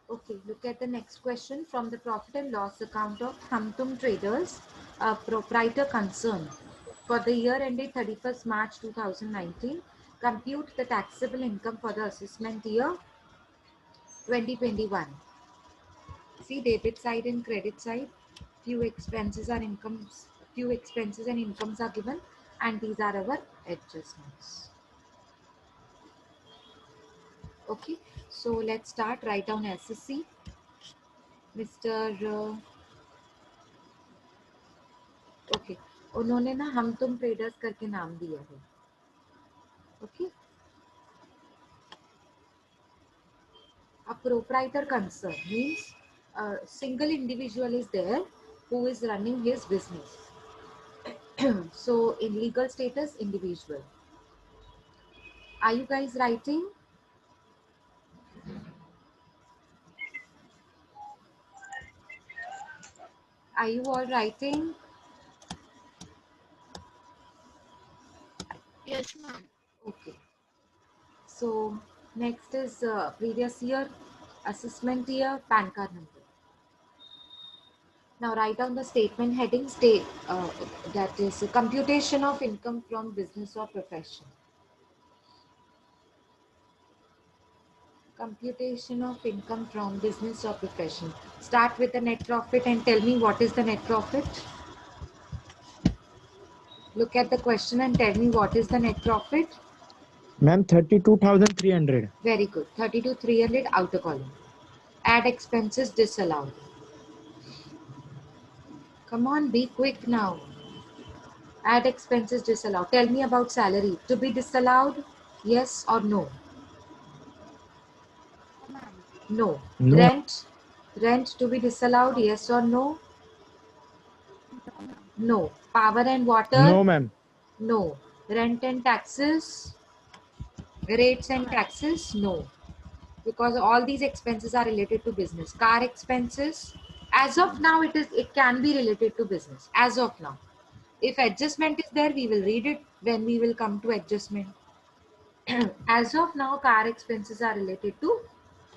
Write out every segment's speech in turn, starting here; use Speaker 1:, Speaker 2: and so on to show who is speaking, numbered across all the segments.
Speaker 1: Okay, look at the next question from the profit and loss account of Hamtum Traders, a proprietor concern. For the year ended 31st March 2019, compute the taxable income for the assessment year 2021. See debit side and credit side. Few expenses and incomes are given, and these are our adjustments. Okay, so let's start. Write down SSC. Mr. Okay उन्होंने ना हम तुम traders करके नाम दिया है. Okay, a proprietor concern means a single individual is there who is running his business. So in legal status, individual. Are you guys writing? Are you all writing?
Speaker 2: Yes, ma'am.
Speaker 1: Okay, so next is previous year, assessment year, PAN card number. Now write down the statement heading. That is computation of income from business or profession. Computation of income from business or profession. Start with the net profit and tell me what is the net profit. Look at the question and tell me what is the net profit.
Speaker 3: Ma'am, 32,300.
Speaker 1: Very good. 32,300 outer column. Add expenses disallowed. Come on, be quick now. Add expenses disallowed. Tell me about salary. To be disallowed, yes or no? No.
Speaker 3: No.
Speaker 1: Rent to be disallowed, yes or no? No. Power and water?
Speaker 3: No, ma'am.
Speaker 1: No. Rent and taxes? Rates and taxes? No. Because all these expenses are related to business. Car expenses? As of now, it can be related to business. As of now. If adjustment is there, we will read it when we will come to adjustment. As of now, car expenses are related to,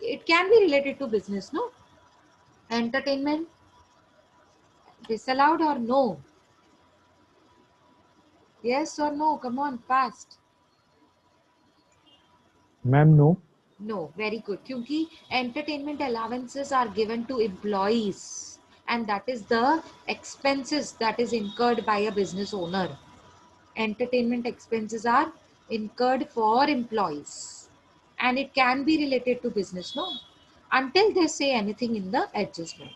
Speaker 1: it can be related to business, no? Entertainment? Disallowed or no? Yes or no? Come on, fast.
Speaker 3: Ma'am, no.
Speaker 1: No, very good. Kyunki entertainment allowances are given to employees, and that is the expenses that is incurred by a business owner. Entertainment expenses are incurred for employees, and it can be related to business, no? Until they say anything in the adjustment.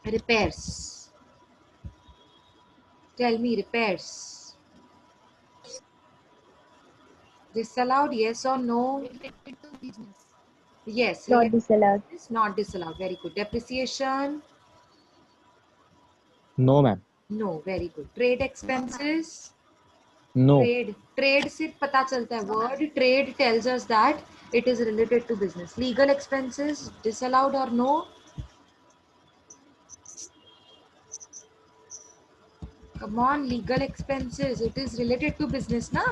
Speaker 1: Repairs. Tell me, repairs. Disallowed, yes or no?
Speaker 2: Related to business.
Speaker 1: Yes,
Speaker 4: Not
Speaker 1: related to
Speaker 4: disallowed.
Speaker 1: business, not disallowed. Very good. Depreciation.
Speaker 3: No, ma'am.
Speaker 1: No, very good. Trade expenses.
Speaker 3: No.
Speaker 1: Trade से पता चलता है. Word trade tells us that it is related to business. Legal expenses disallowed or no? Come on, legal expenses. It is related to business, na?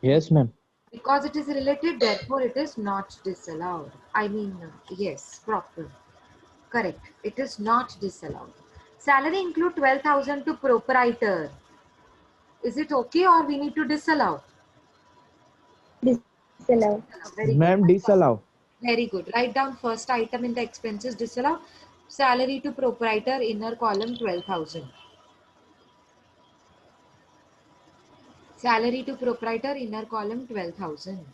Speaker 3: Yes, ma'am.
Speaker 1: Because it is related, therefore it is not disallowed. I mean, yes, proper. Correct. It is not disallowed. Salary include 12,000 to proprietor. Is it okay or we need to disallow?
Speaker 4: Disallowed.
Speaker 1: Very good.
Speaker 3: Ma'am, disallow.
Speaker 1: Very good. Write down first item in the expenses disallow. Salary to proprietor, inner column 12,000. Salary to proprietor, inner column 12,000.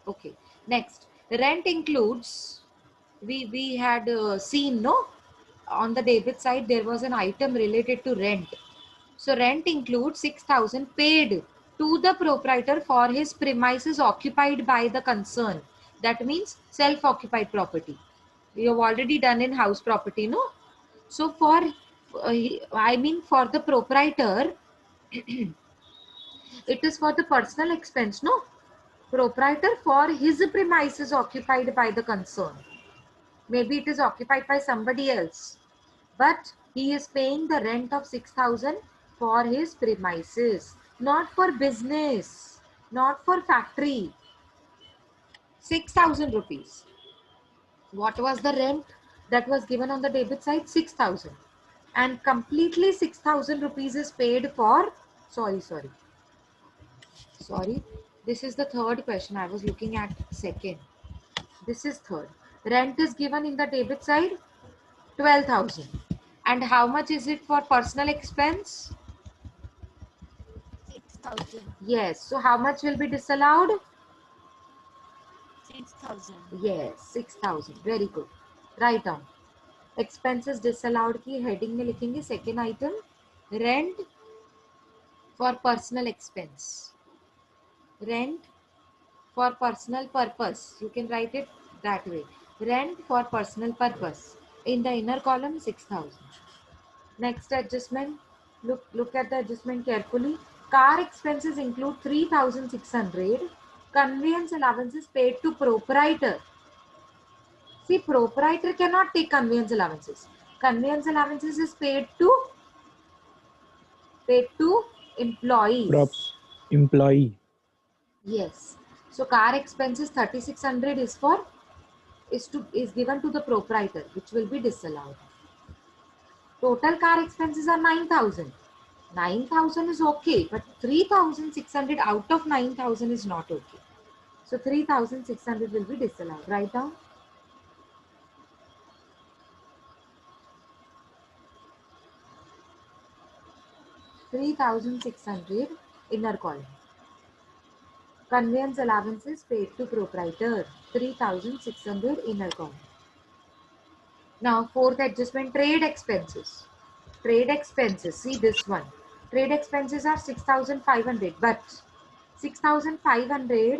Speaker 1: Okay. Next, rent includes, we had seen, no? On the debit side, there was an item related to rent. So rent includes 6,000 paid to the proprietor for his premises occupied by the concern. That means self-occupied property. We have already done in house property, no? So for, for the proprietor, it is for the personal expense, no? Proprietor for his premises occupied by the concern. Maybe it is occupied by somebody else, but he is paying the rent of 6,000 for his premises, not for business. Not for factory. 6,000 rupees. What was the rent that was given on the debit side? 6,000. And completely 6,000 rupees is paid for. Sorry. This is the third question. I was looking at second. This is third. Rent is given in the debit side 12,000. And how much is it for personal expense?
Speaker 2: 6,000.
Speaker 1: Yes. So how much will be disallowed?
Speaker 2: 6,000.
Speaker 1: Yes, 6,000. Very good. Write down. Expenses disallowed की heading में लिखेंगे second item. Rent for personal expense. Rent for personal purpose. You can write it that way. Rent for personal purpose. In the inner column, 6,000. Next adjustment. Look at the adjustment carefully. Car expenses include 3,600. Conveyance allowances paid to proprietor. See, proprietor cannot take conveyance allowances. Conveyance allowances is paid to employees.
Speaker 3: Employee.
Speaker 1: Yes. So car expenses 3,600 is given to the proprietor, which will be disallowed. Total car expenses are 9,000. 9,000 is okay, but 3,600 out of 9,000 is not okay. So 3,600 will be disallowed. Write down. $3,600 inner column. Conveyance allowances paid to proprietor 3,600 inner column. Now fourth adjustment, trade expenses. Trade expenses, see this one. Trade expenses are 6,500, but 6,500,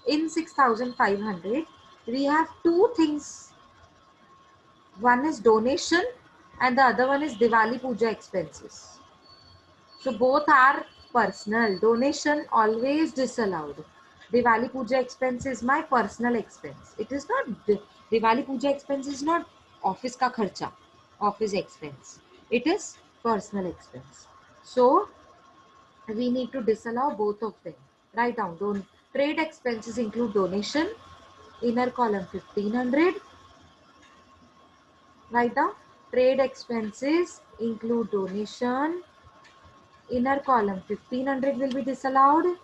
Speaker 1: in 6,500 we have two things. One is donation and the other one is Diwali Puja expenses. So both are personal. Donation always disallowed. Diwali Puja expense is my personal expense. It is not, Diwali Puja expense is not office ka kharcha, office expense. It is personal expense. So we need to disallow both of them. Write down. Trade expenses include donation, inner column 1,500. Write down. Trade expenses include donation, inner column 1,500 will be disallowed.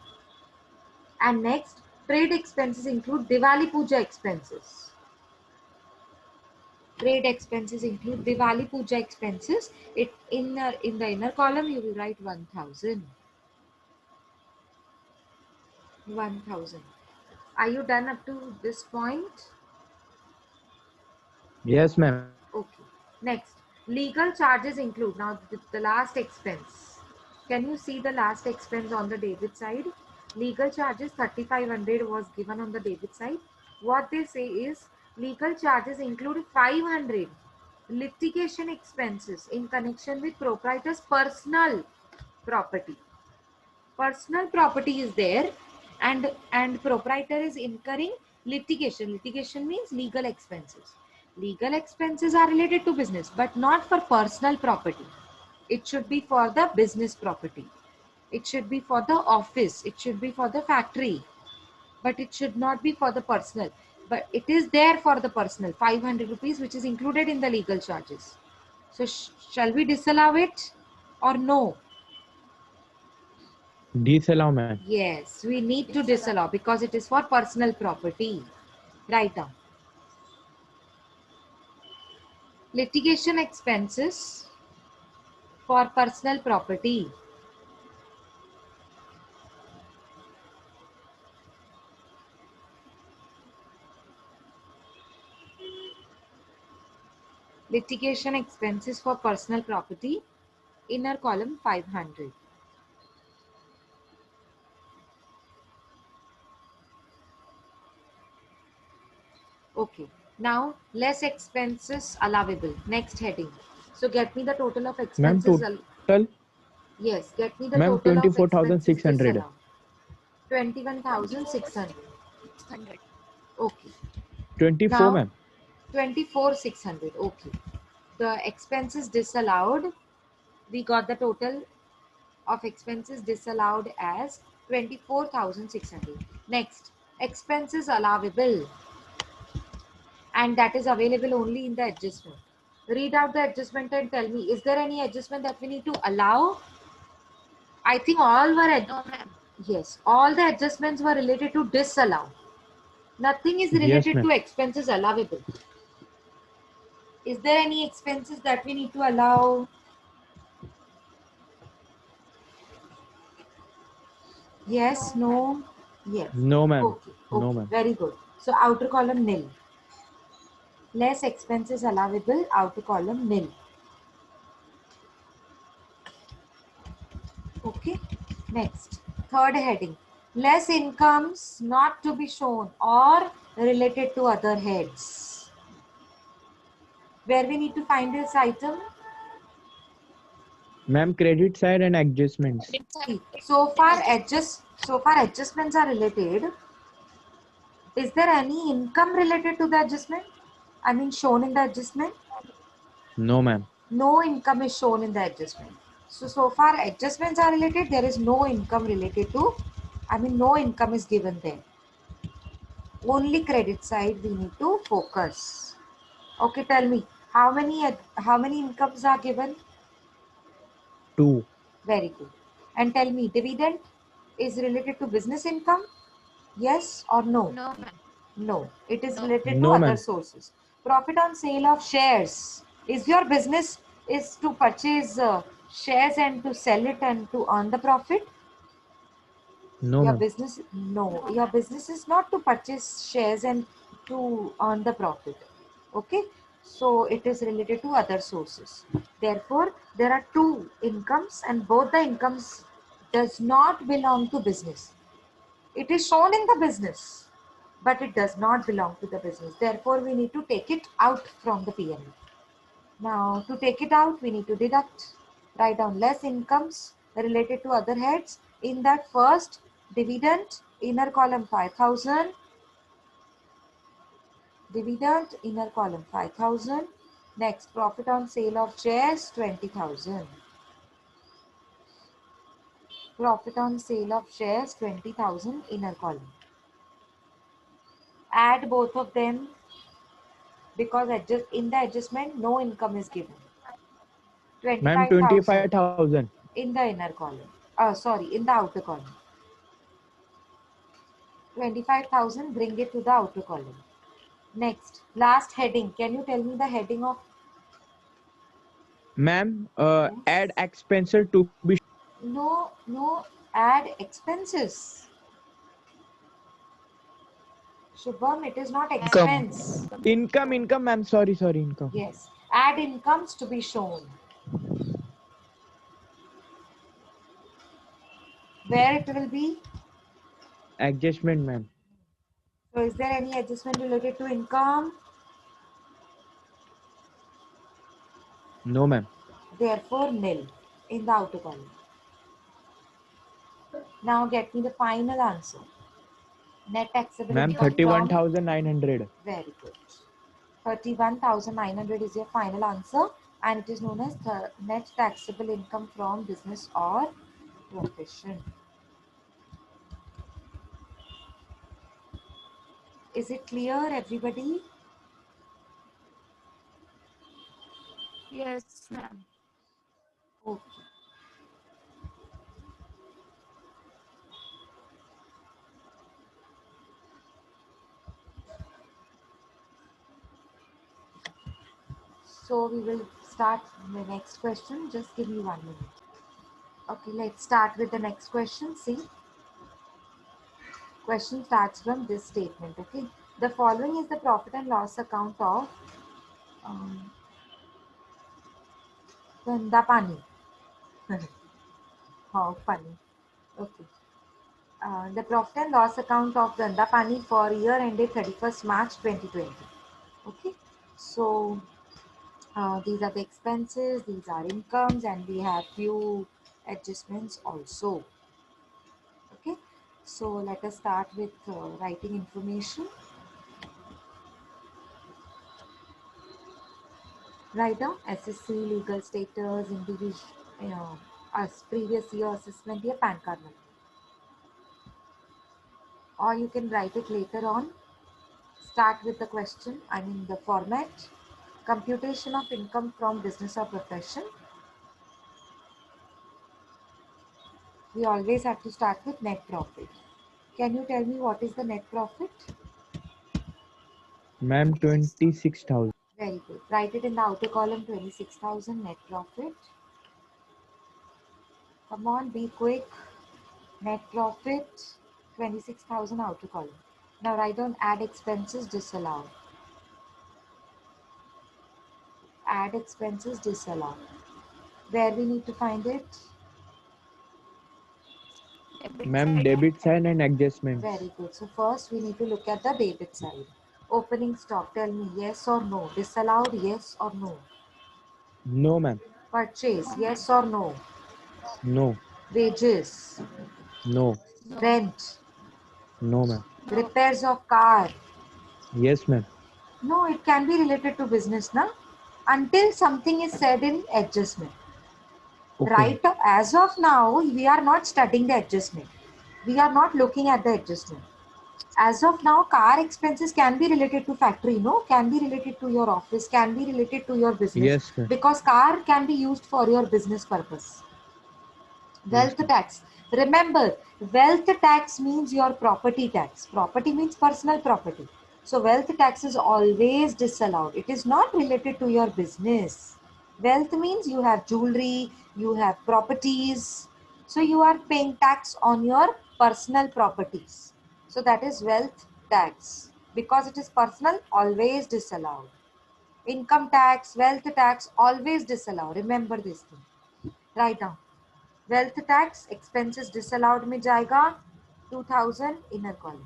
Speaker 1: And next, trade expenses include Diwali Puja expenses. Trade expenses include Diwali Puja expenses. In the inner column you will write 1,000. 1,000. Are you done up to this point?
Speaker 3: Yes, ma'am.
Speaker 1: Okay. Next, legal charges include, now the last expense. Can you see the last expense on the debit side? Legal charges 3,500 was given on the debit side. What they say is legal charges include 500 litigation expenses in connection with proprietor's personal property. Personal property is there and proprietor is incurring litigation. Litigation means legal expenses. Legal expenses are related to business but not for personal property. It should be for the business property. It should be for the office. It should be for the factory. But it should not be for the personal. But it is there for the personal, 500 rupees, which is included in the legal charges. So shall we disallow it or no?
Speaker 3: Disallow, ma'am.
Speaker 1: Yes, we need to disallow because it is for personal property. Write down. Litigation expenses for personal property. Litigation expenses for personal property. Inner column 500. Okay. Now less expenses allowable. Next heading. So get me the total of
Speaker 3: Ma'am,
Speaker 1: expenses.
Speaker 3: total?
Speaker 1: Yes, get me the
Speaker 3: Ma'am,
Speaker 1: total of expenses
Speaker 3: 24,600.
Speaker 1: disallowed. 21,600.
Speaker 2: 600.
Speaker 1: Okay.
Speaker 3: 24,
Speaker 1: Now
Speaker 3: ma'am.
Speaker 1: 24,600. Okay. The expenses disallowed. We got the total of expenses disallowed as 24,600. Next, expenses allowable, and that is available only in the adjustment. Read out the adjustment and tell me, is there any adjustment that we need to allow? I think all were,
Speaker 2: No, ma'am.
Speaker 1: yes, all the adjustments were related to disallow. Nothing is
Speaker 3: Yes,
Speaker 1: related
Speaker 3: ma'am.
Speaker 1: to expenses allowable. Is there any expenses that we need to allow? Yes, no, yes.
Speaker 3: No, ma'am.
Speaker 1: Okay,
Speaker 3: No,
Speaker 1: okay,
Speaker 3: ma'am.
Speaker 1: very good. So outer column nil. Less expenses allowable, outer column nil. Okay, next, third heading. Less incomes not to be shown or related to other heads. Where we need to find this item?
Speaker 3: Ma'am, credit side and adjustments.
Speaker 1: See, so far adjustments are related. Is there any income related to the adjustment? I mean shown in the adjustment?
Speaker 3: No, ma'am.
Speaker 1: No income is shown in the adjustment. So far adjustments are related, there is no income related to, no income is given there. Only credit side we need to focus. Okay, tell me, how many incomes are given?
Speaker 3: 2.
Speaker 1: Very good. And tell me, dividend is related to business income? Yes or no?
Speaker 2: No, ma'am.
Speaker 1: No, it is
Speaker 2: No.
Speaker 1: related to
Speaker 3: No,
Speaker 1: other
Speaker 3: ma'am.
Speaker 1: sources. Profit on sale of shares. Is your business is to purchase shares and to sell it and to earn the profit?
Speaker 3: No,
Speaker 1: Your
Speaker 3: ma'am.
Speaker 1: business, no,
Speaker 2: No,
Speaker 1: your
Speaker 2: ma'am.
Speaker 1: business is not to purchase shares and to earn the profit. Okay, so it is related to other sources. Therefore, there are two incomes and both the incomes does not belong to business. It is shown in the business, but it does not belong to the business. Therefore, we need to take it out from the P&L. Now, to take it out, we need to deduct, write down less incomes related to other heads. In that first, dividend, inner column 5,000, dividend, inner column 5,000. Next, profit on sale of shares, 20,000. Profit on sale of shares, 20,000, inner column. Add both of them because in the adjustment, no income is given.
Speaker 3: Ma'am,
Speaker 1: 25,000
Speaker 3: 25,000.
Speaker 1: in the inner column. Sorry, in the outer column. 25,000, bring it to the outer column. Next, last heading. Can you tell me the heading of?
Speaker 3: Ma'am,
Speaker 1: Yes.
Speaker 3: add expenses to be
Speaker 1: No, no, add expenses. Shubham, it is not
Speaker 3: income.
Speaker 1: expense.
Speaker 3: Income, ma'am. Sorry, income.
Speaker 1: Yes, add incomes to be shown. Where it will be?
Speaker 3: Adjustment, ma'am.
Speaker 1: So, is there any adjustment related to income?
Speaker 3: No, ma'am.
Speaker 1: Therefore, nil in the outer column. Now, get me the final answer. Net taxable
Speaker 3: Ma'am,
Speaker 1: income from,
Speaker 3: 31,900.
Speaker 1: very good. 31,900 is your final answer, and it is known as the net taxable income from business or profession. Is it clear, everybody?
Speaker 2: Yes, ma'am.
Speaker 1: Okay. So we will start the next question. Just give me 1 minute. Okay, let's start with the next question. See, question starts from this statement. Okay, the following is the profit and loss account of um, Dhanda Pani. How funny. Okay. The profit and loss account of Dhanda Pani for year ended 31st March 2020. Okay, so these are the expenses, these are incomes, and we have few adjustments also. Okay, so let us start with writing information. Write down SSC, legal status, individual, as previous year assessment, या PAN card number. or you can write it later on. Start with the question, I mean the format. Computation of income from business or profession. We always have to start with net profit. Can you tell me what is the net profit?
Speaker 3: Ma'am, 26,000.
Speaker 1: Very good. Write it in the outer column, 26,000 net profit. Come on, be quick. Net profit, 26,000 outer column. Now write down add expenses disallowed. Add expenses disallowed. Where we need to find it?
Speaker 3: Ma'am, debit side and adjustments.
Speaker 1: Very good. So first we need to look at the debit side. Opening stock, tell me yes or no. Disallowed, yes or no.
Speaker 3: No, ma'am.
Speaker 1: Purchase, yes or no.
Speaker 3: No.
Speaker 1: Wages,
Speaker 3: No.
Speaker 1: rent,
Speaker 3: No, ma'am.
Speaker 1: repairs of car.
Speaker 3: Yes, ma'am.
Speaker 1: No, it can be related to business, na? Until something is said in adjustment.
Speaker 3: Okay.
Speaker 1: Right, as of now, we are not studying the adjustment. We are not looking at the adjustment. As of now, car expenses can be related to factory, no? Can be related to your office, can be related to your business.
Speaker 3: Yes, ma'am.
Speaker 1: Because car can be used for your business purpose. Wealth
Speaker 3: Yes,
Speaker 1: tax. Remember, wealth tax means your property tax. Property means personal property. So wealth tax is always disallowed. It is not related to your business. Wealth means you have jewelry, you have properties. So you are paying tax on your personal properties. So that is wealth tax. Because it is personal, always disallowed. Income tax, wealth tax, always disallowed. Remember this thing. Write down. Wealth tax expenses disallowed में जाएगा 2000 inner column.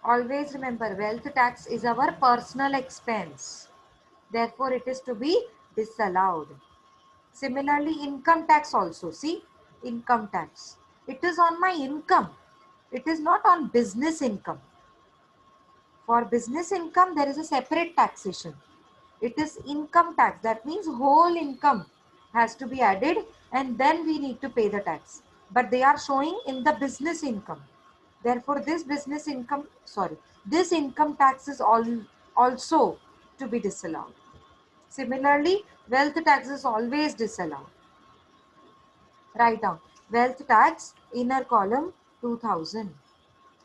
Speaker 1: Always remember, wealth tax is our personal expense. Therefore, it is to be disallowed. Similarly, income tax also. See, income tax. It is on my income. It is not on business income. For business income, there is a separate taxation. It is income tax. That means whole income has to be added and then we need to pay the tax. But they are showing in the business income. Therefore, this business income, this income tax is also to be disallowed. Similarly, wealth tax is always disallowed. Write down wealth tax, inner column 2000.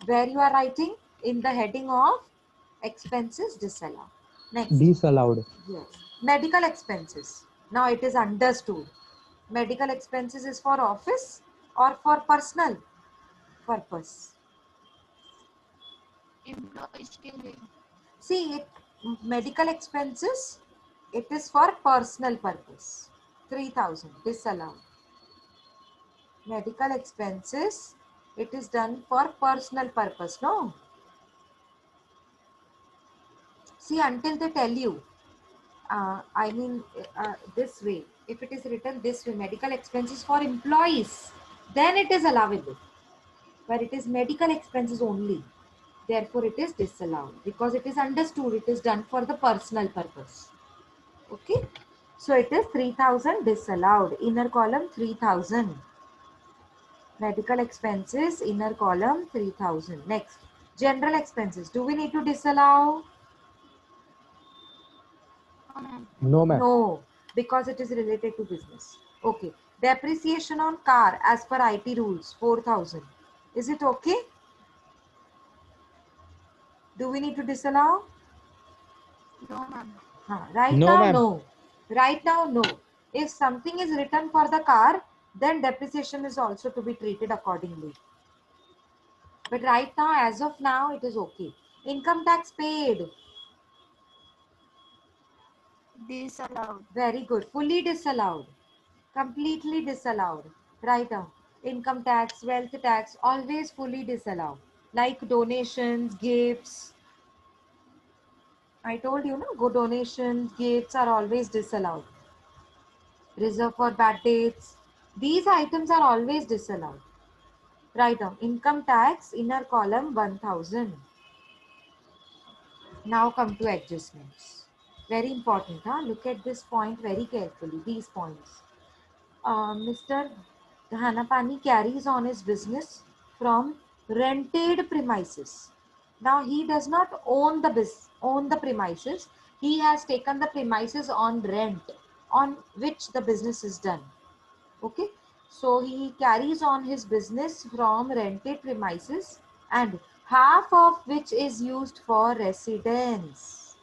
Speaker 1: Where you are writing in the heading of expenses disallowed. Next.
Speaker 3: disallowed.
Speaker 1: Yes. Medical expenses. Now it is understood. Medical expenses is for office or for personal purpose.
Speaker 2: Employees के लिए
Speaker 1: See, medical expenses, it is for personal purpose. 3000 disallowed. Medical expenses, it is done for personal purpose, no? See, until they tell you, this way, if it is written this way, medical expenses for employees, then it is allowable. But it is medical expenses only. Therefore, it is disallowed because it is understood it is done for the personal purpose. Okay. So, it is 3000 disallowed. Inner column 3000. Medical expenses, inner column 3000. Next, general expenses. Do we need to disallow?
Speaker 3: No, ma'am.
Speaker 1: No, because it is related to business. Okay. Depreciation on car as per IT rules 4000. Is it okay? Do we need to disallow?
Speaker 2: No ma'am
Speaker 1: Right
Speaker 3: No,
Speaker 1: now,
Speaker 3: ma'am.
Speaker 1: no. Right now, no. If something is written for the car, then depreciation is also to be treated accordingly. But right now, as of now, it is okay. Income tax paid.
Speaker 2: disallowed
Speaker 1: Very good. Fully disallowed. Completely disallowed. Write down. Income tax, wealth tax, always fully disallowed. Like donations, gifts. I told you, no? Go donations, gifts are always disallowed. Reserve for bad dates. These items are always disallowed. Write down. Income tax, inner column 1000. Now come to adjustments. Very important. Huh? Look at this point very carefully. These points. Mr. Dhanapani carries on his business from rented premises. Now he does not own the premises. He has taken the premises on rent, on which the business is done. Okay, so he carries on his business from rented premises, and half of which is used for residence.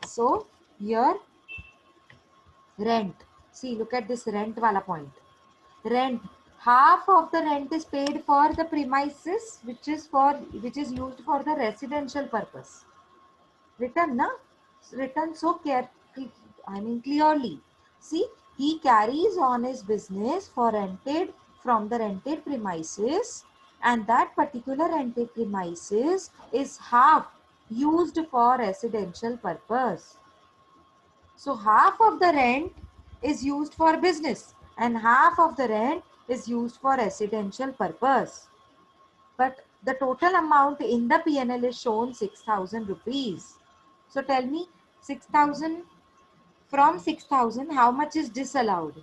Speaker 1: So here rent. See, look at this rent wala point. Rent. Half of the rent is paid for the premises, which is used for the residential purpose. Written, na? Written so clearly. See, he carries on his business from the rented premises, and that particular rented premises is half used for residential purpose. So half of the rent is used for business and half of the rent is used for residential purpose. But the total amount in the P&L is shown 6,000 rupees. So tell me, 6,000, from 6,000, how much is disallowed?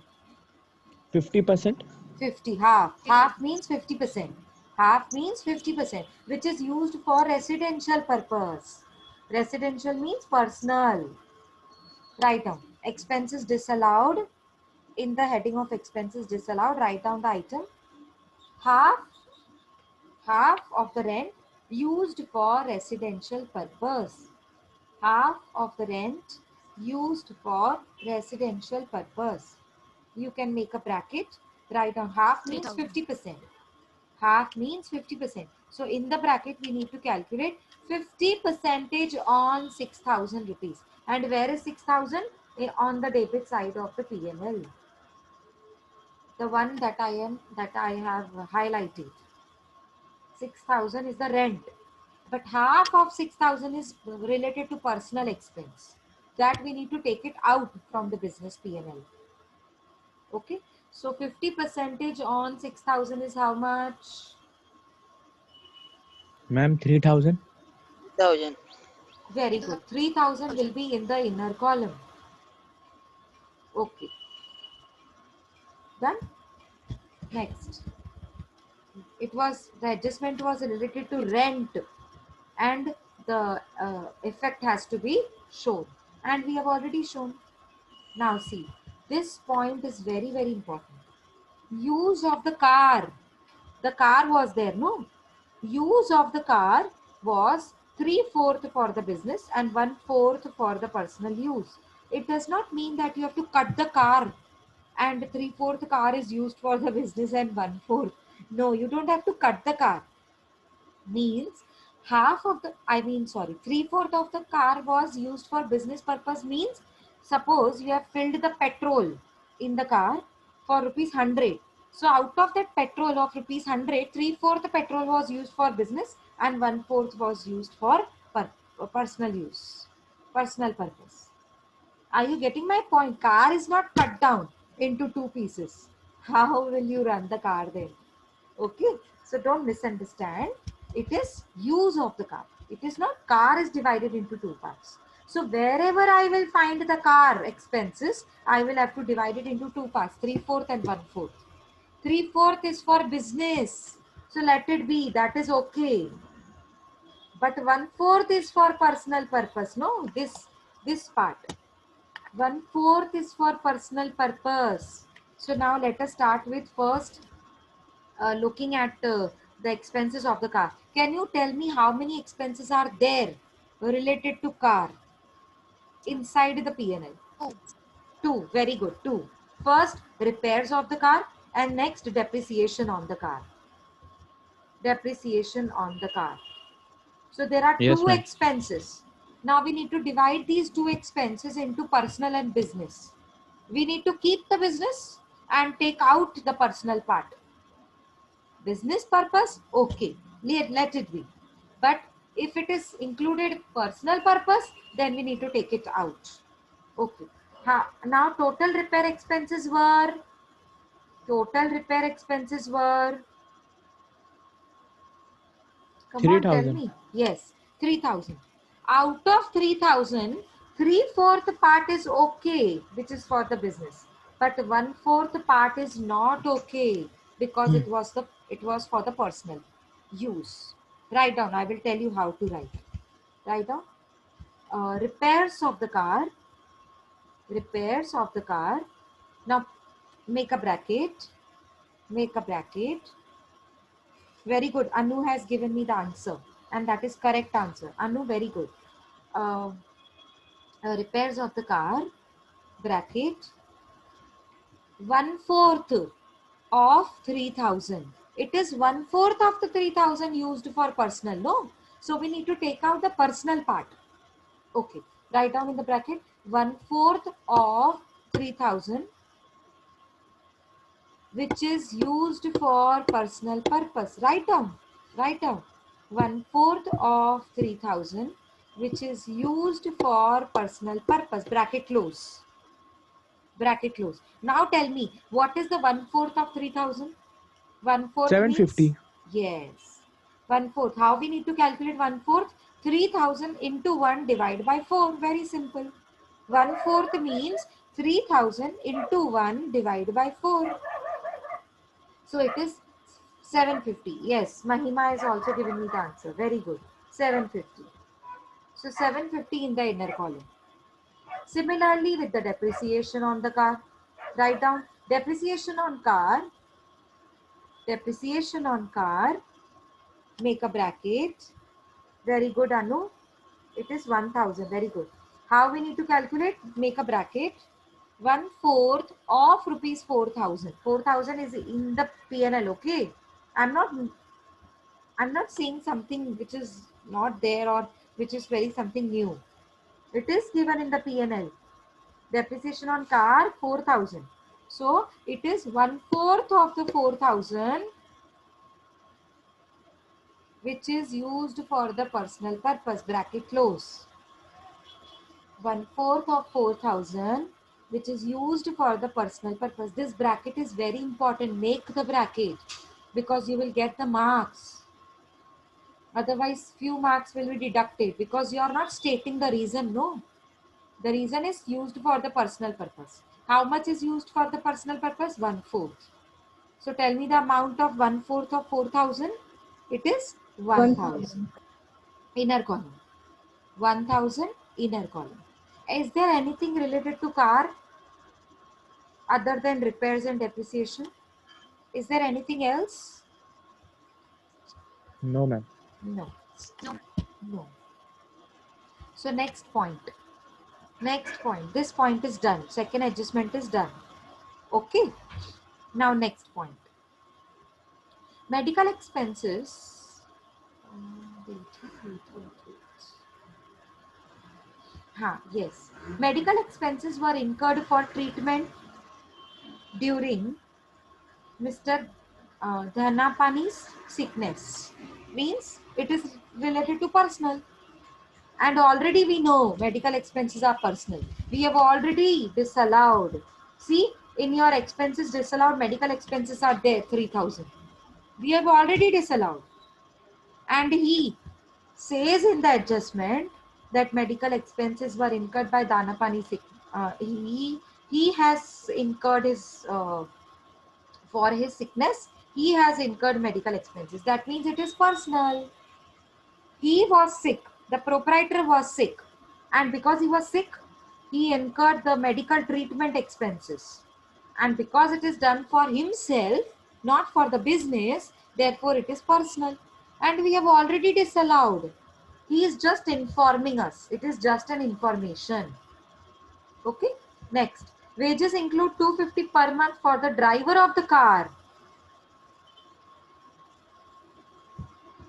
Speaker 3: 50%.
Speaker 1: 50, half. Half means 50%. Half means 50%, which is used for residential purpose. Residential means personal. Write down. Expenses disallowed. In the heading of expenses disallowed, write down the item. Half of the rent used for residential purpose. Half of the rent used for residential purpose. You can make a bracket. Write down half means
Speaker 2: 3,000.
Speaker 1: 50%. Half means 50%. So in the bracket, we need to calculate 50% on 6,000 rupees. And where is 6,000? On the debit side of the P&L. The one that I have highlighted. 6,000 is the rent. But half of 6,000 is related to personal expense. That we need to take it out from the business P&L. Okay. So 50% on 6,000 is how much?
Speaker 3: Ma'am, 3,000.
Speaker 4: 1,000.
Speaker 1: Very good. 3,000 will be in the inner column. Okay. Done? Next. The adjustment was related to rent, and the effect has to be shown. And we have already shown. Now see, this point is very, very important. Use of the car. The car was there, no? Use of the car was 3/4 for the business and 1/4 for the personal use. It does not mean that you have to cut the car and 3/4 car is used for the business and 1/4. No, you don't have to cut the car. Means 3/4 of the car was used for business purpose. Means suppose you have filled the petrol in the car for rupees 100. So out of that petrol of rupees 100, 3/4 petrol was used for business and 1/4 was used for personal use, personal purpose. Are you getting my point? Car is not cut down into two pieces. How will you run the car then? Okay, so don't misunderstand. It is use of the car. It is not car is divided into two parts. So wherever I will find the car expenses, I will have to divide it into two parts, 3/4 and 1/4. 3/4 is for business. So let it be, that is okay. But 1/4 is for personal purpose. No, this part. 1/4 is for personal purpose. So now let us start with first looking at the expenses of the car. Can you tell me how many expenses are there related to car inside the P&L?
Speaker 2: Oh,
Speaker 1: Two. Very good. Two. First, repairs of the car, and next, depreciation on the car. Depreciation on the car. So there are
Speaker 3: Yes,
Speaker 1: two
Speaker 3: ma'am.
Speaker 1: expenses. Now we need to divide these two expenses into personal and business. We need to keep the business and take out the personal part. Business purpose, okay, let it be. But if it is included personal purpose, then we need to take it out. Okay. Now total repair expenses were, come on, tell
Speaker 3: 3,000.
Speaker 1: me. Yes, 3,000. Out of 3,000, 3/4 part is okay, which is for the business. but 1/4 part is not okay because it was for the personal use. Write down. I will tell you how to write. Write down. Repairs of the car. Repairs of the car. Now make a bracket. Make a bracket. Very good. Anu has given me the answer, and that is correct answer. Anu, very good. Uh, Repairs of the car. Bracket. 1/4 of 3,000. It is 1/4 of the 3,000 used for personal, no? So we need to take out the personal part. Okay, write down in the bracket 1/4 of 3,000, which is used for personal purpose. Write down, write down 1/4 of 3,000, which is used for personal purpose. Bracket close. Bracket close. Now tell me, what is the 1/4 of 3,000? 1/4 means
Speaker 3: 750.
Speaker 1: yes. 1/4. How we need to calculate 1/4? 3,000 into 1 divided by 4. Very simple. 1/4 means 3,000 into 1 divided by 4. So it is 750. Yes, Mahima has also given me the answer. Very good. 750. So 750 in the inner column. Similarly with the depreciation on the car. Write down depreciation on car. Depreciation on car. Make a bracket. Very good, Anu. It is 1,000. Very good. How we need to calculate? Make a bracket. 1/4 of rupees 4,000. 4,000 is in the PNL. Okay. I'm not saying something which is not there or which is very something new. It is given in the PNL. Depreciation on car 4,000. So it is 1/4 of the 4,000, which is used for the personal purpose. Bracket close. 1/4 of 4,000, which is used for the personal purpose. This bracket is very important. Make the bracket because you will get the marks. Otherwise, few marks will be deducted because you are not stating the reason. No, the reason is used for the personal purpose. How much is used for the personal purpose? 1/4. So tell me the amount of 1/4 of 4,000. It is 1,000. Inner column. 1,000 inner column. Is there anything related to car other than repairs and depreciation? Is there anything else?
Speaker 3: No, ma'am.
Speaker 1: No.
Speaker 2: No.
Speaker 1: No. So next point. Next point. This point is done. Second adjustment is done. Okay. Now next point. Medical expenses. Yes. Medical expenses were incurred for treatment during Mr. Dhanapani's sickness. Means it is related to personal. And already we know medical expenses are personal. We have already disallowed. See, in your expenses disallowed, medical expenses are there, 3,000. We have already disallowed. And he says in the adjustment that medical expenses were incurred by Dhanapani sick. He has incurred his for his sickness. He has incurred medical expenses. That means it is personal. He was sick. The proprietor was sick. And because he was sick, he incurred the medical treatment expenses. And because it is done for himself, not for the business, therefore it is personal. And we have already disallowed. He is just informing us. It is just an information. Okay. Next. Wages include 250 per month for the driver of the car.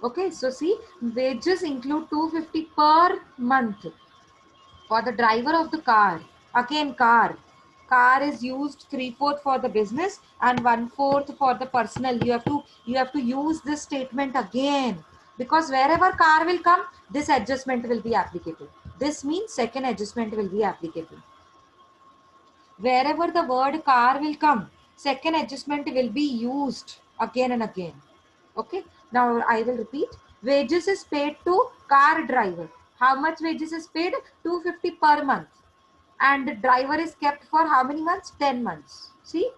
Speaker 1: Okay, so see, wages include 250 per month for the driver of the car. Again, car. Car is used 3/4 for the business and 1/4 for the personal. You have to use this statement again because wherever car will come, this adjustment will be applicable. This means second adjustment will be applicable. Wherever the word car will come, second adjustment will be used again and again. Okay. Now I will repeat. Wages is paid to car driver. How much wages is paid? 250 per month. And the driver is kept for how many months? 10 months. See,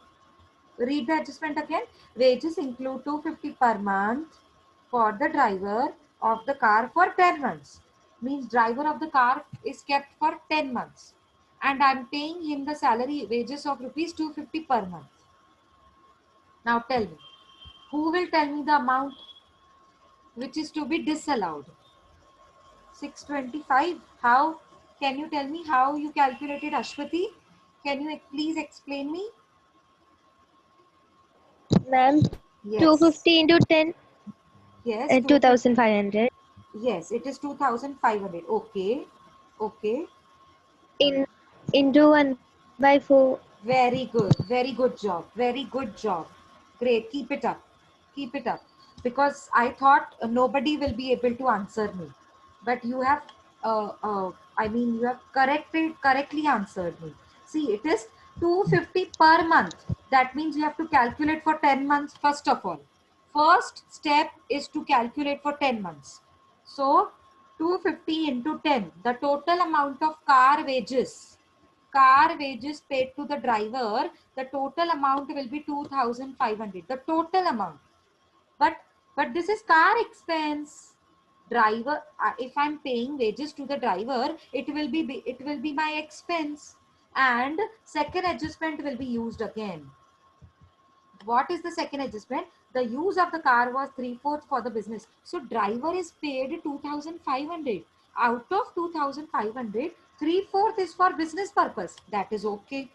Speaker 1: read the adjustment again. Wages include 250 per month for the driver of the car for 10 months. Means driver of the car is kept for 10 months. And I'm paying him the salary wages of rupees 250 per month. Now tell me, who will tell me the amount which is to be disallowed? 625. How? Can you tell me how you calculated, Ashwati? Can you please explain me?
Speaker 4: Ma'am,
Speaker 1: Yes.
Speaker 4: 250 into 10,
Speaker 1: Yes.
Speaker 4: 2500.
Speaker 1: Yes, it is 2500. Okay. Okay.
Speaker 4: In into 1 by 4.
Speaker 1: Very good. Very good job. Very good job. Great. Keep it up. Keep it up. Because I thought nobody will be able to answer me. But you have, you have correctly answered me. See, it is 250 per month. That means you have to calculate for 10 months first of all. First step is to calculate for 10 months. So, 250 into 10, the total amount of car wages paid to the driver, the total amount will be 2500, the total amount. But this is car expense. Driver, if I'm paying wages to the driver, it will be my expense, and second adjustment will be used again. What is the second adjustment? The use of the car was 3/4 for the business. So driver is paid 2500. Out of 2500, 3/4 is for business purpose. That is okay.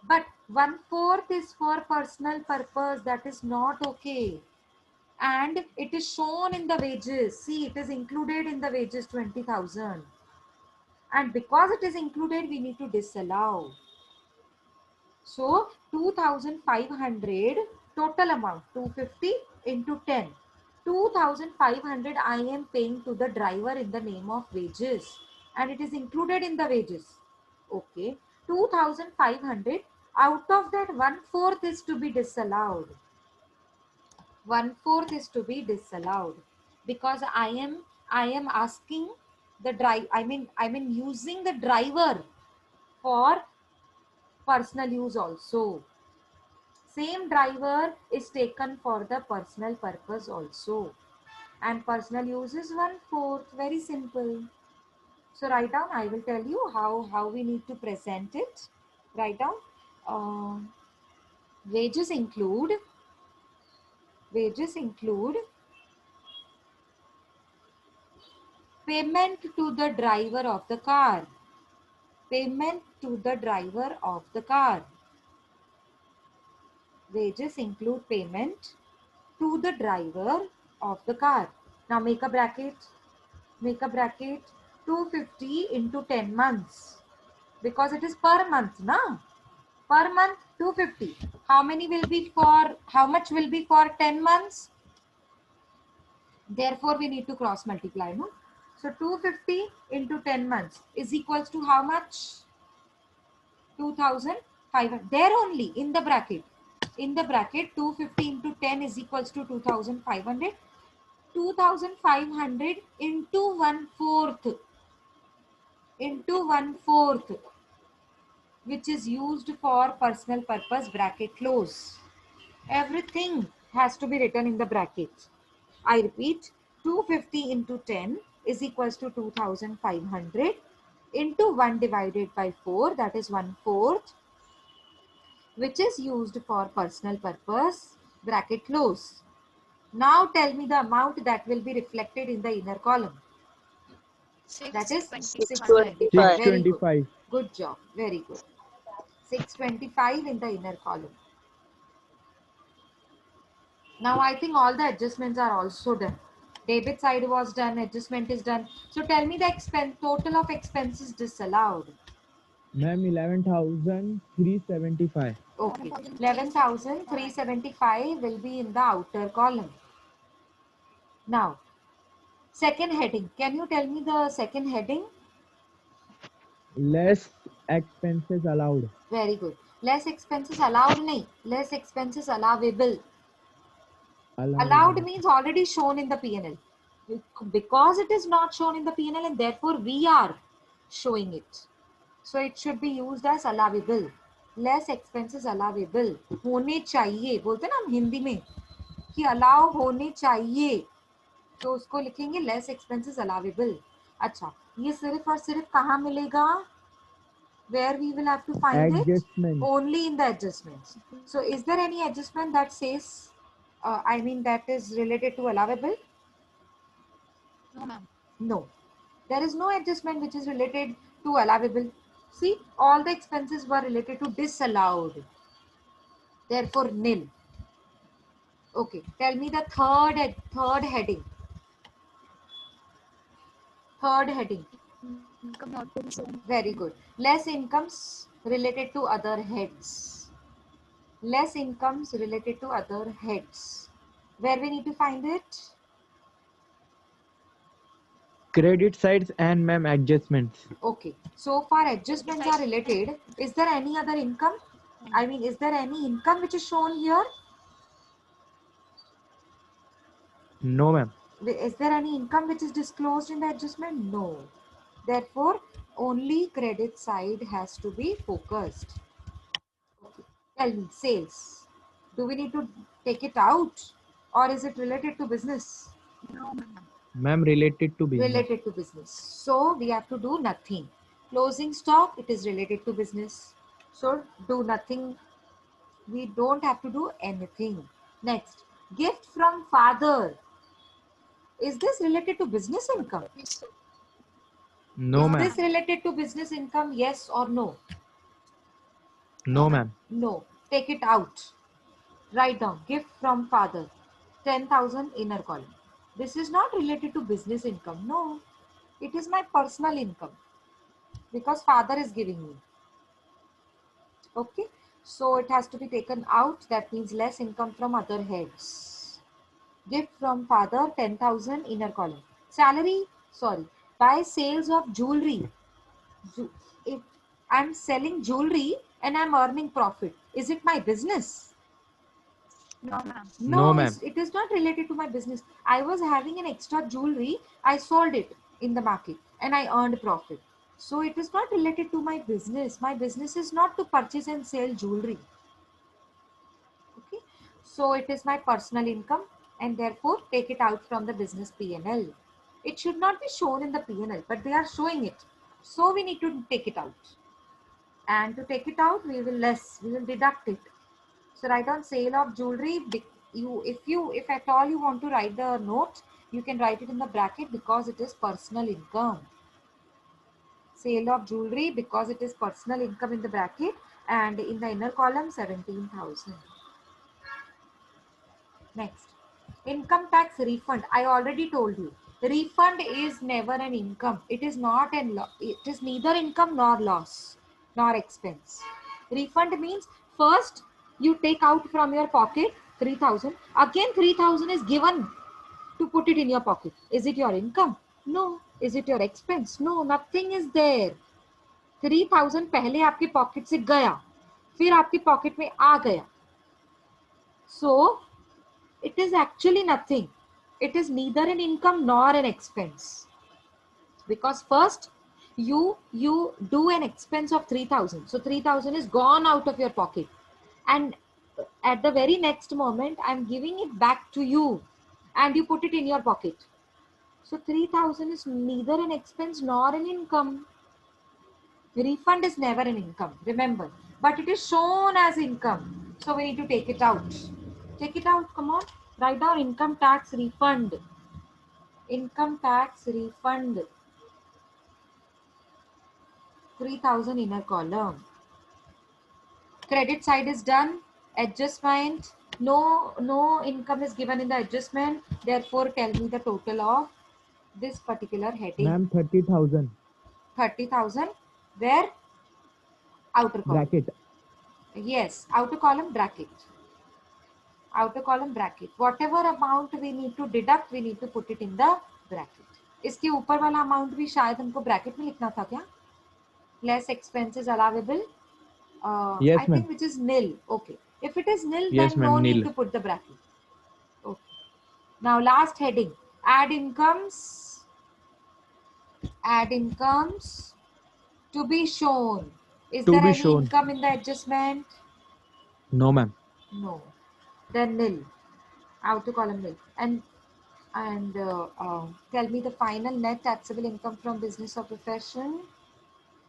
Speaker 1: But 1/4 is for personal purpose. That is not okay. And it is shown in the wages. See, it is included in the wages 20,000. And because it is included, we need to disallow. So 2500 total amount, 250 into 10. 2500 I am paying to the driver in the name of wages, and it is included in the wages. Okay, 2500, out of that 1/4 is to be disallowed. 1/4 is to be disallowed because I am asking the drive, I mean using the driver for personal use also. Same driver is taken for the personal purpose also, and personal use is 1/4. Very simple. So write down. I will tell you how we need to present it. Write down. Uh, wages include payment to the driver of the car. Payment to the driver of the car. Wages include payment to the driver of the car. Now make a bracket. Make a bracket. 250 into 10 months. Because it is per month, na? Per month 250. How much will be for 10 months? Therefore, we need to cross multiply, no? So 250 into 10 months is equals to how much? 2500. There only in the bracket. In the bracket, 250 into 10 is equals to 2500. 2500 into 1/4 which is used for personal purpose, bracket close. Everything has to be written in the bracket. I repeat, 250 into 10 is equals to 2500 into 1 divided by 4, that is 1/4, which is used for personal purpose, bracket close. Now tell me the amount that will be reflected in the inner column. That is 625. Very good.
Speaker 3: 625.
Speaker 1: Good job. Very good. 625 in the inner column. Now I think all the adjustments are also done. Debit side was done, adjustment is done. So tell me the total of expenses disallowed.
Speaker 3: Ma'am, 11,375.
Speaker 1: Okay, 11,375 will be in the outer column. Now, second heading. Can you tell me the second heading?
Speaker 3: Less expenses allowed.
Speaker 1: Very good. Less expenses allowed nahi. Less expenses allowable. Allowed means already shown in the P&L. Because it is not shown in the P&L and therefore we are showing it. So it should be used as allowable. Less expenses allowable. होने चाहिए बोलते हैं ना हम हिंदी में कि allow होने चाहिए, तो उसको लिखेंगे लेस एक्सपेंसेस अलावेबल. अच्छा, ये सिर्फ और सिर्फ कहाँ मिलेगा? Where we will have to find it?
Speaker 3: Adjustment.
Speaker 1: Only in the adjustments. So is there any adjustment that says, that is related to allowable?
Speaker 2: No, ma'am.
Speaker 1: No. There is no adjustment which is related to allowable. See, all the expenses were related to disallowed. Therefore, nil. Okay, tell me the third heading. Third heading.
Speaker 2: Income not to be shown.
Speaker 1: Very good. Less incomes related to other heads. Less incomes related to other heads. Where we need to find it?
Speaker 3: Credit sides and ma'am adjustments.
Speaker 1: Okay. So far adjustments are related. Is there any other income? Is there any income which is shown here?
Speaker 3: No ma'am.
Speaker 1: Is there any income which is disclosed in the adjustment? No. Therefore, only credit side has to be focused. Okay. Tell me, sales. Do we need to take it out or is it related to business?
Speaker 2: No, ma'am.
Speaker 3: Ma'am related to business.
Speaker 1: Related to business. So we have to do nothing. Closing stock, it is related to business. So do nothing. We don't have to do anything. Next, gift from father. Is this related to business income?
Speaker 2: Yes,
Speaker 3: No
Speaker 1: Is
Speaker 3: ma'am.
Speaker 1: this related to business income? Yes or no?
Speaker 3: No ma'am.
Speaker 1: No. Take it out. Write down gift from father. 10,000 inner column. This is not related to business income. No. It is my personal income because father is giving me. Okay. So it has to be taken out. That means less income from other heads. Gift from father 10,000 inner column. Salary, sorry, buy sales of jewelry. If I'm selling jewelry and I'm earning profit, is it my business?
Speaker 2: no, ma'am.
Speaker 3: No, ma'am.
Speaker 1: It is not related to my business. I was having an extra jewelry, I sold it in the market and I earned profit. So it is not related to my business. My business is not to purchase and sell jewelry. Okay. So it is my personal income and therefore take it out from the business P&L. It should not be shown in the P&L, but they are showing it. So we need to take it out. And to take it out, we will deduct it. So write on sale of jewelry. If at all you want to write the note, you can write it in the bracket because it is personal income. Sale of jewelry because it is personal income in the bracket, and in the inner column 17,000. Next, income tax refund. I already told you, refund is never an income. It is not it is neither income nor loss nor expense. Refund means first you take out from your pocket 3,000. Again 3,000 is given to put it in your pocket. Is it your income? No. Is it your expense? No. Nothing is there. 3,000 पहले आपके pocket से गया, फिर आपके pocket में आ गया. So it is actually nothing. It is neither an income nor an expense. Because first you do an expense of 3,000. So 3,000 is gone out of your pocket. And at the very next moment, I'm giving it back to you and you put it in your pocket. So 3,000 is neither an expense nor an income. Refund is never an income, remember. But it is shown as income. So we need to take it out. Take it out, come on. Write down income tax refund. Income tax refund. 3,000 inner column. Credit side is done. Adjustment. No income is given in the adjustment. Therefore, tell me the total of this particular heading.
Speaker 3: Ma'am 30,000.
Speaker 1: 30,000. Where? Outer column.
Speaker 3: Bracket.
Speaker 1: Yes, outer column bracket. Outer column bracket. Whatever amount we need to deduct, we need to put it in the bracket. इसके ऊपर वाला amount भी शायद हमको bracket में लिखना था क्या? Less expenses allowable.
Speaker 3: Yes,
Speaker 1: I
Speaker 3: ma'am.
Speaker 1: think which is nil. Okay. If it is nil,
Speaker 3: Yes,
Speaker 1: then
Speaker 3: ma'am,
Speaker 1: no need
Speaker 3: nil.
Speaker 1: to put the bracket. Okay. Now last heading. Add incomes. Add incomes. To be shown. Is
Speaker 3: To
Speaker 1: there
Speaker 3: be
Speaker 1: any
Speaker 3: shown.
Speaker 1: income in the adjustment?
Speaker 3: No, ma'am.
Speaker 1: No. Then nil. Outer column nil. And tell me the final net taxable income from business or profession.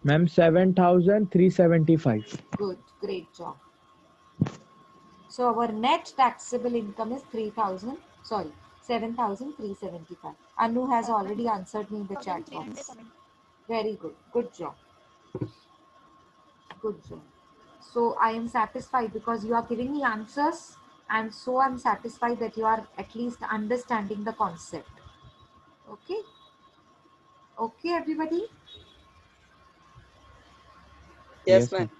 Speaker 3: Ma'am, 7,375.
Speaker 1: Good. Great job. So our net taxable income is 7,375. Anu has already answered me in the chat box. Very good. Good job. Good job. So I am satisfied because you are giving me answers, and so I'm satisfied that you are at least understanding the concept. Okay. Okay, everybody.
Speaker 5: Yes,
Speaker 3: Yes,
Speaker 5: ma'am.
Speaker 3: ma'am.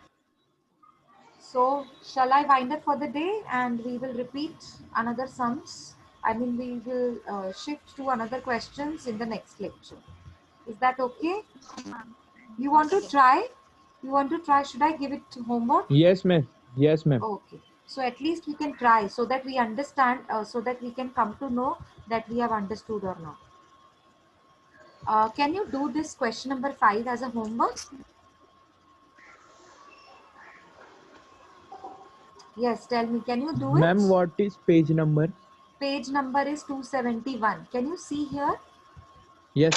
Speaker 1: So shall I wind up for the day and we will repeat another sums? I mean, we will shift to another questions in the next lecture. Is that okay?
Speaker 2: No, ma'am.
Speaker 1: You want to try? You want to try? Should I give it to homework?
Speaker 3: Yes, ma'am. Yes, ma'am.
Speaker 1: Okay. So at least we can try so that we understand, so that we can come to know that we have understood or not. Can you do this question number 5 as a homework? Yes, tell me, can you do it?
Speaker 3: Ma'am, what is page number?
Speaker 1: Page number is 271. Can you see here?
Speaker 3: Yes.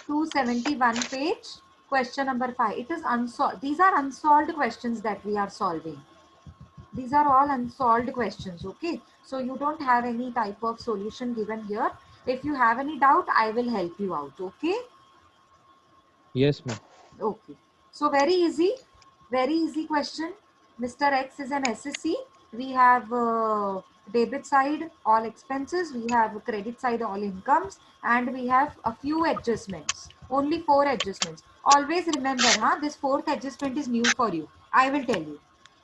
Speaker 1: 271 page, question number 5. It is unsolved. These are unsolved questions that we are solving. These are all unsolved questions, okay? So you don't have any type of solution given here. If you have any doubt, I will help you out, okay?
Speaker 3: Yes, ma'am.
Speaker 1: Okay. So very easy question. Mr. X is an SSC. We have debit side all expenses. We have credit side all incomes, and we have a few adjustments. Only 4 adjustments. Always remember, this 4th adjustment is new for you. I will tell you.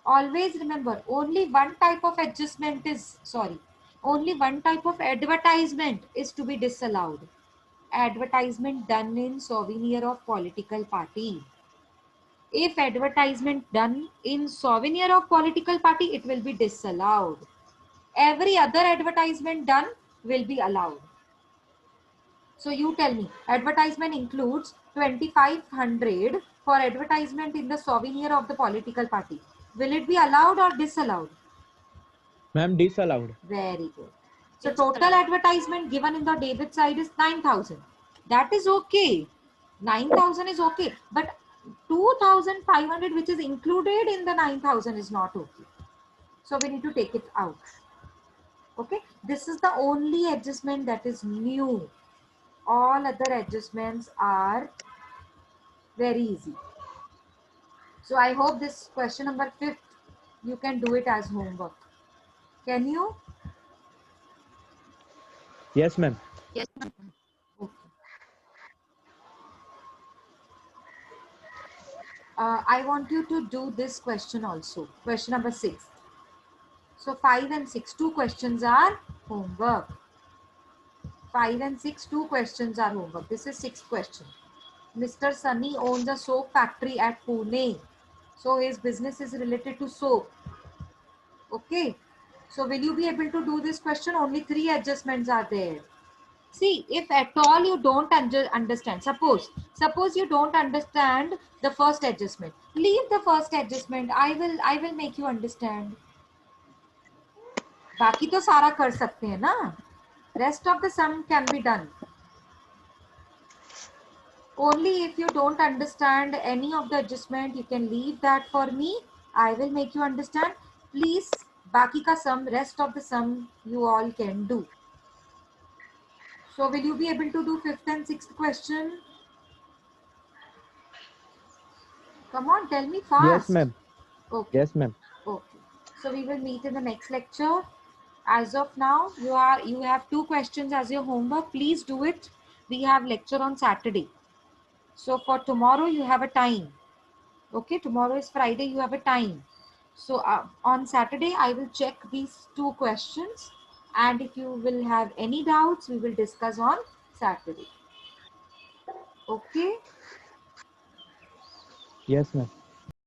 Speaker 1: Always remember, only one type of adjustment is only one type of advertisement is to be disallowed. Advertisement done in souvenir of political party. If advertisement done in souvenir of political party, it will be disallowed. Every other advertisement done will be allowed. So you tell me, advertisement includes 2500 for advertisement in the souvenir of the political party. Will it be allowed or disallowed?
Speaker 3: Ma'am, disallowed.
Speaker 1: Very good. So total advertisement given in the debit side is 9,000. That is okay. 9,000 is okay. But 2,500 which is included in the 9,000 is not okay. So we need to take it out. Okay. This is the only adjustment that is new. All other adjustments are very easy. So I hope this question number 5th, you can do it as homework. Can you?
Speaker 3: Yes, ma'am.
Speaker 2: Yes, ma'am.
Speaker 1: Okay. I want you to do this question also. Question number 6. So 5 and 6, 2 questions are homework. 5 and 6, 2 questions are homework. This is 6th question. Mr. Sunny owns a soap factory at Pune. So his business is related to soap. Okay. So will you be able to do this question? Only 3 adjustments are there. See, if at all you don't understand, suppose you don't understand the first adjustment, leave the first adjustment. I will make you understand. बाकी तो सारा कर सकते हैं ना. Rest of the sum can be done. Only if you don't understand any of the adjustment, you can leave that for me. I will make you understand. Please, बाकी का sum, rest of the sum you all can do. So will you be able to do 5th and 6th question? Come on, tell me fast.
Speaker 3: Yes, ma'am.
Speaker 1: Okay.
Speaker 3: Yes, ma'am.
Speaker 1: Okay. So we will meet in the next lecture. As of now, you have 2 questions as your homework. Please do it. We have lecture on Saturday. So for tomorrow, you have a time. Okay, tomorrow is Friday, you have a time. So on Saturday, I will check these 2 questions. And if you will have any doubts, we will discuss on Saturday. Okay.
Speaker 3: Yes, ma'am.